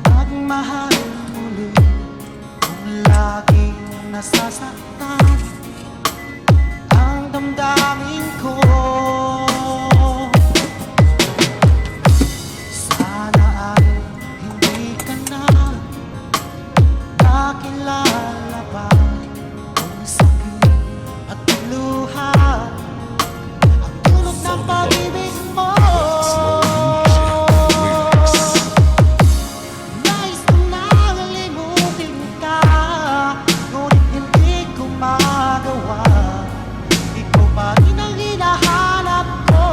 Magmahal muli kung laging nasasaktan ang damdamin ko. Sana ay hindi ka na nakilala pa kung sakit at luha ang dulot ng pag-ibig mo. Nais ko nang limutin ka, ngunit hindi ko magawa. Ikaw pa rin ang hinahanap ko.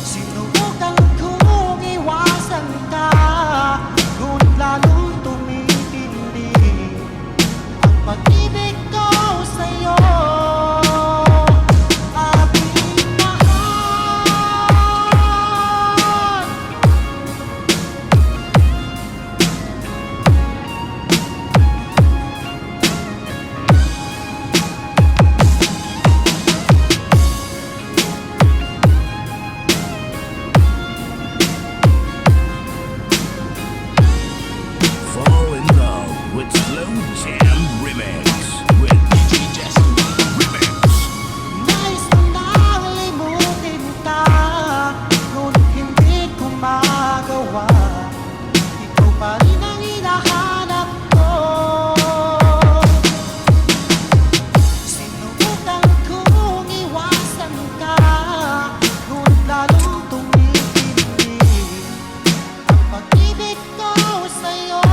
Sinubukan kong iwasan ka, ngunit lalong tumitindi ang pag-ibig ko sa'yo. Aking mahal, Fall in love with Slow Jam Remix with DJ Remix. nais ko nang limutin ka, ngunit hindi ko magawa. Ikaw pa rin ang hinahanap ko. Sinubukan kong iwasan ka, ngunit lalong tumitindi ang pag-ibig ko sa'yo.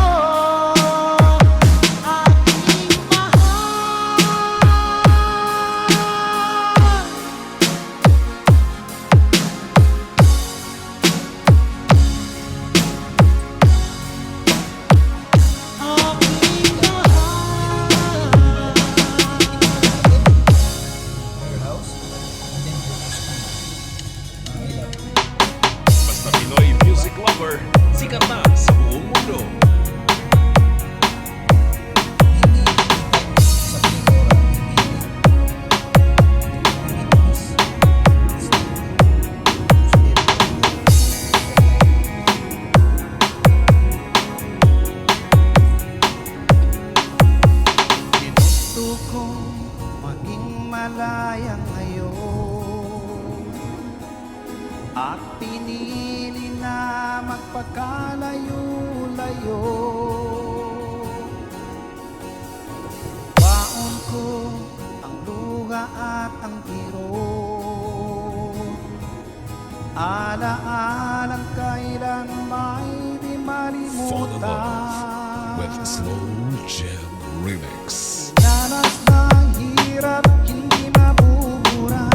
Aking mahal, aking Basta Pinoy music lover, sikat na sa buong mundo. Ginusto kong maging malaya ngayon, at pinili na magpakalayo-layo. Baon ko ang luha at ang biro, alaalang kailan may di Fall in malimutan. love with Slow Jam Remix. Danas ng hirap, hindi mabubura.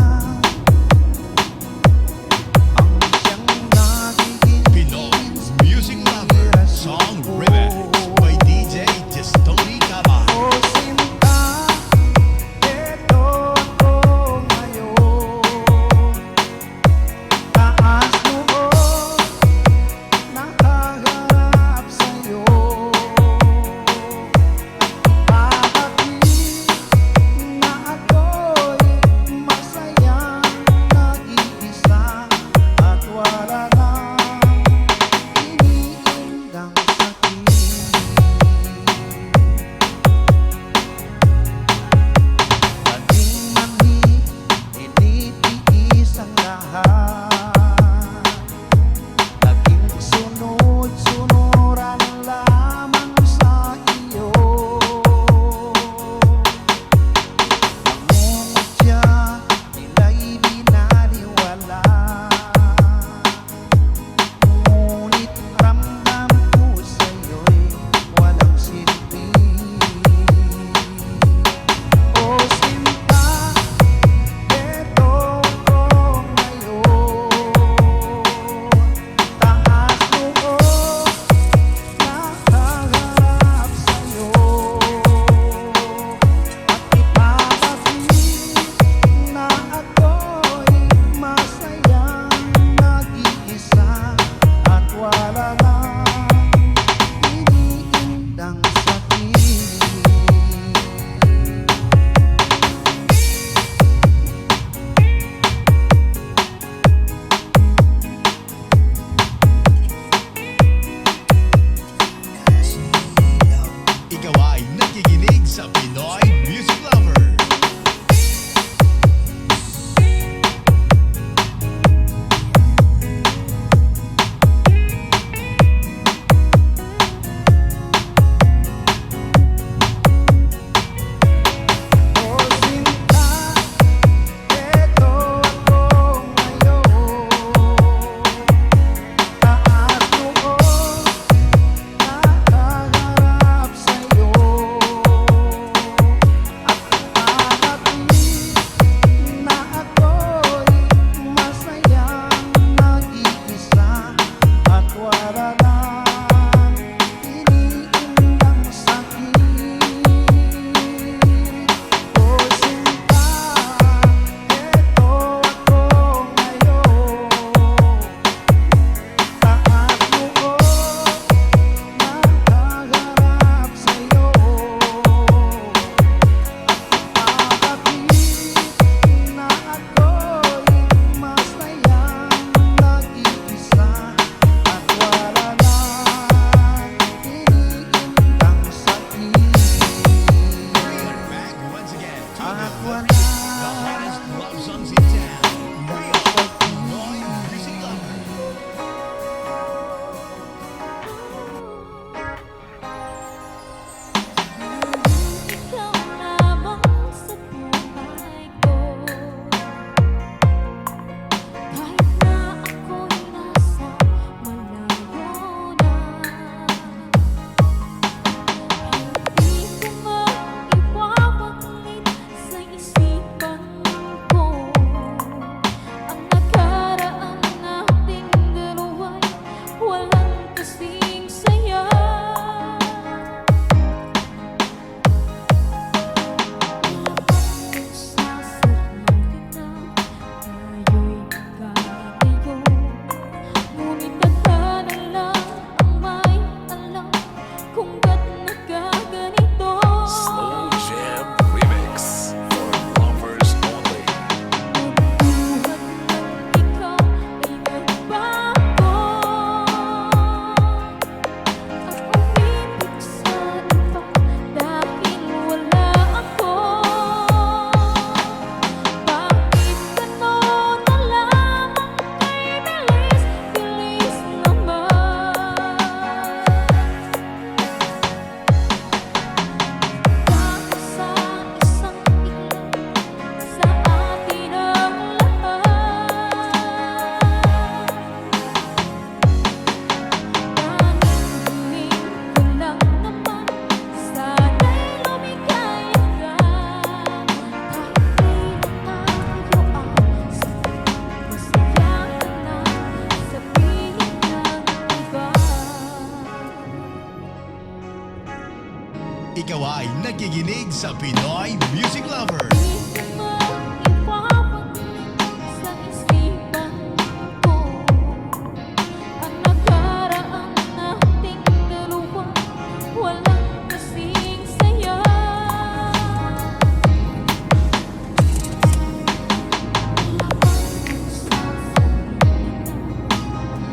Ang siyang nagiging Pinoy music lover, song remix by DJ Testoni Caballo. O sinta, eto ako ngayon. Taas loob, nakaharap sa'yo. Bakit Ikaw ay nakikinig sa Pinoy Music Lover. Oh sinta, eto ako ngayon. Taas loob, nakaharap sa'yo. At nakakapit na ako'y masayang nag-iisa. At wala nang iniindang sakit. Oh sinta, eto ako ngayon. Taas loob, nakaharap sa'yo. Nakakapit na ako'y masayang nag-iisa. At wala nang iniindang sakit. We are back once again to At the wala hottest love songs in town. We are Pinoy Music Lover. Ikaw lamang sa buhay ko. Kahit na ako'y nasa malayo na, hindi ko maiwawaglit sa isipan ko. Ang nakaraan nating dalawa'y walang kasing saya. Ngunit tadhana lang ang may alam kung ba't nagkaganito. Slow Jam Remix for lovers only. Buhat ng ikaw ay nagbago at umibig sa iba dahil wala ako. Bakit gano'n na lamang kay bilis-bilis naman? Baka sa isang ilan sa atin ang lahat. Tanging hiling ko lang naman, sana'y lumikaya ka. Kahit di na tayo ang sakit, masaya ka na sa piling ng iba. Ikaw ay nakikinig sa Pinoy Music Lover. Di ko maiwawaglit sa isipan ko. Ang nakaraan nating dalawa, walang kasing saya. Labang sa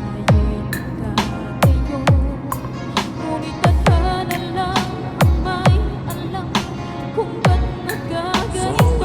tayo'y nagkatayo. Ngunit tadhana lang ang may alam kung ba't nagkaganito.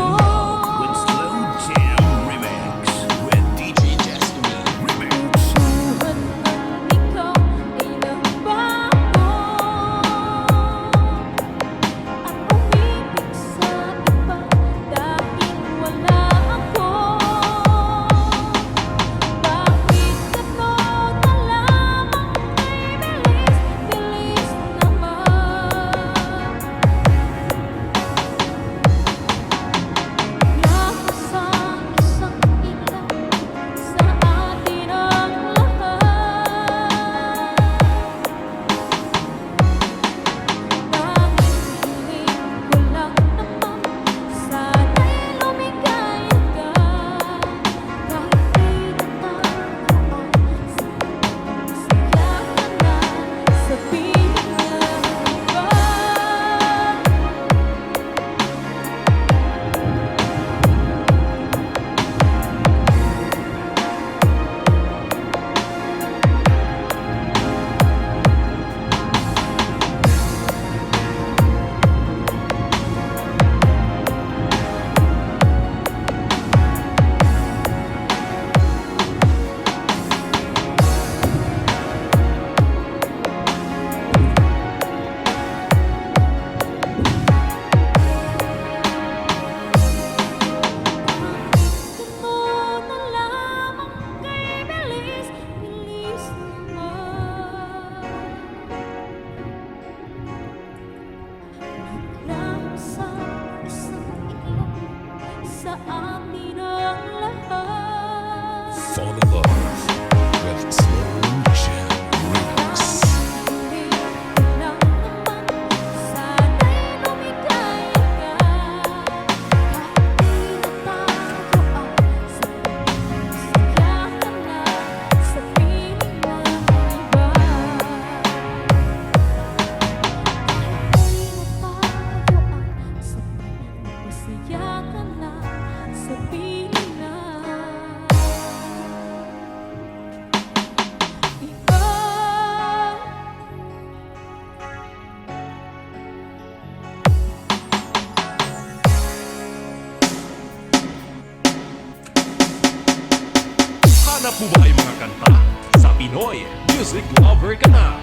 Pinoy music lover ka na.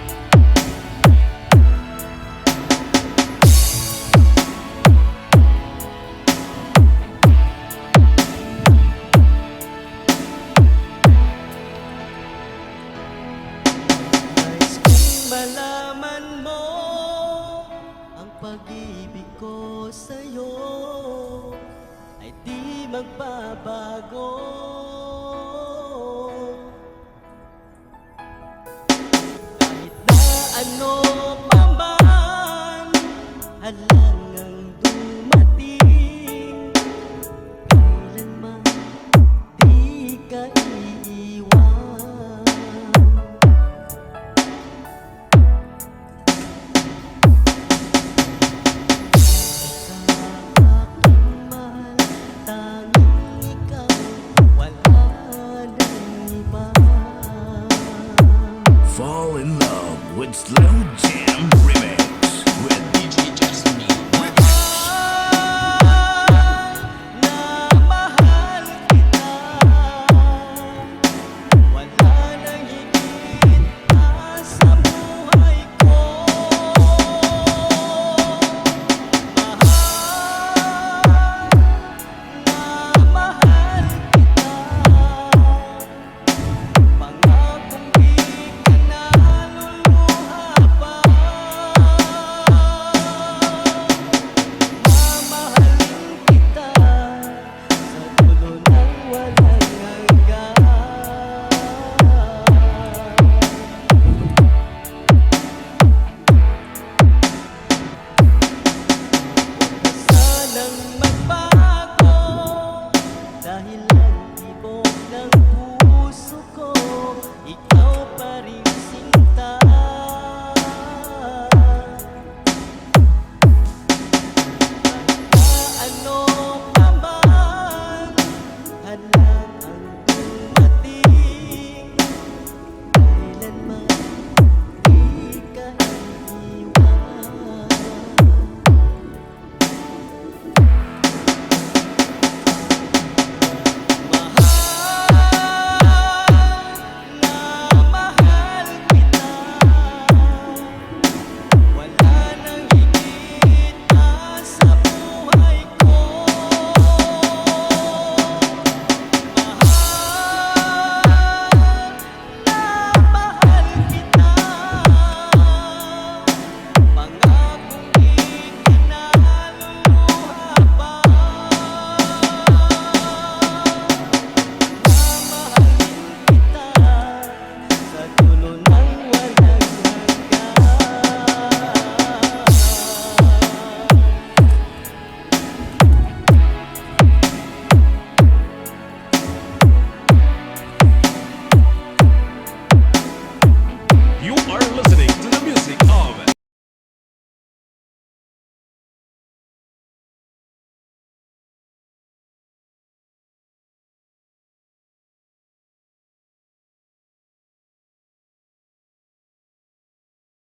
Nais kong malaman mo ang pag-ibig ko sa'yo ay di magbabago. Kahit na ano pa man halangang dumating, kailanman di ka iiwan. Fall in love with Slow Jam Remix.